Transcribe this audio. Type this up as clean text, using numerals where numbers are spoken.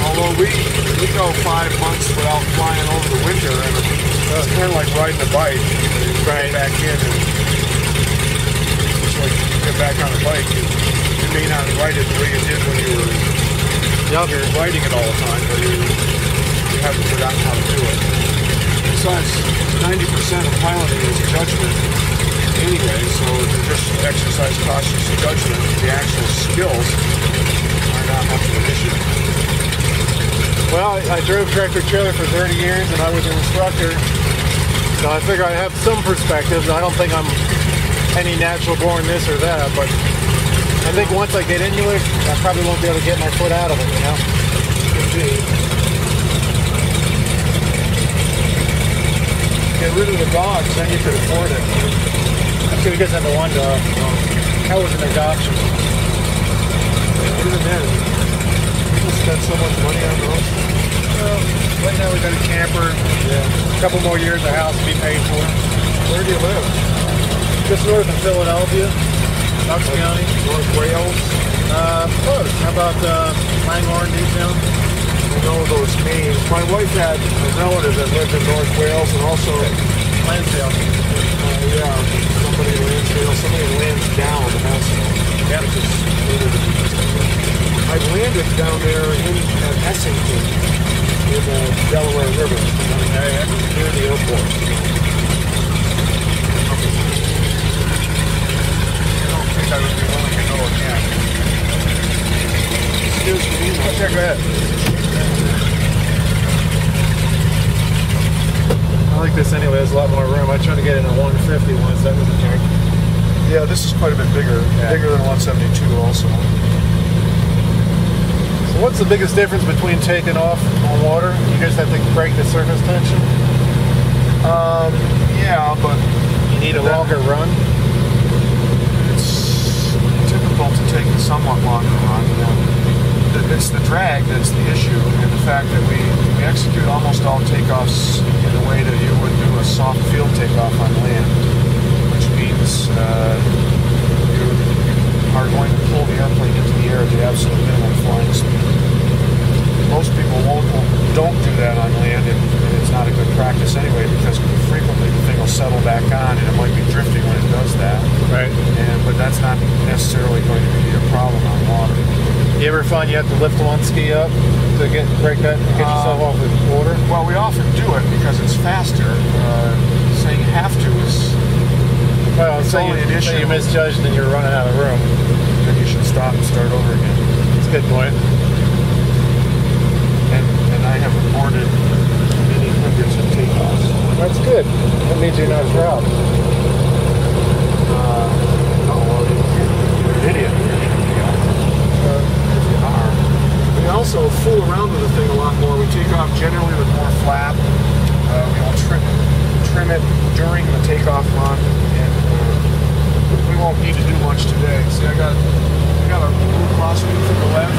Although we go 5 months without flying over the winter, and it's kind of like riding a bike. You get back in, and it's like you get back on a bike. You may not ride it the way you did when you were you're riding it all the time, but you haven't forgotten how to do it. Besides, 90% of piloting is judgment anyway, so if you just exercise cautious judgment, the actual skills are not much of an issue. Well, I drove tractor trailer for 30 years and I was an instructor, so I figure I have some perspective. I don't think I'm any natural born this or that, but I think once I get into it, I probably won't be able to get my foot out of it, you know? Could be. Get rid of the dogs, then you could afford it. Actually, we just had the one dog. That was an adoption. Even then, people spend so much money on those. Well, right now we've got a camper. Yeah. A couple more years, the house will be paid for. Where do you live? Just north of Philadelphia, Knox County. North Wales? Close. How about Langhorne, Newtown? I know those names. My wife had a relative that lived in North Wales and also Lansdale. Yeah, somebody in Lansdale, somebody in Lansdowne. I've landed down there at Essington in the Delaware River, near the airport. I don't think I would be willing to go again. Excuse me. Okay, go ahead. I like this anyway. There's a lot more room. I tried to get in a 150 once. That was a jerk. Yeah, this is quite a bit bigger. Yeah. Bigger than 172 also. So what's the biggest difference between taking off on water? You just have to break the surface tension? Yeah, but you need a longer run? It's typical to take a somewhat longer run. It's the drag that's the issue, and the fact that we execute almost all takeoffs in a way that you would do a soft field takeoff on land, which means you are going to pull the airplane into the air at the absolute minimum flying speed. Most people don't do that on land, and it's not a good practice anyway, because frequently the thing will settle back on, and it might be drifting when it does that. Right. But that's not necessarily going to be a problem on water. You ever find you have to lift one ski up to break that and get yourself off the water? Well, we often do it because it's faster. Saying you have to is only an issue. You misjudged and you're running out of room. Then you should stop and start over again. That's a good point. And I have reported many hundreds of takeoffs. That's good. That means you're not proud. You're an idiot. We also fool around with the thing a lot more. We take off generally with more flap. We'll trim it during the takeoff run, and we won't need to do much today. See, I got a Blue Cross to the left.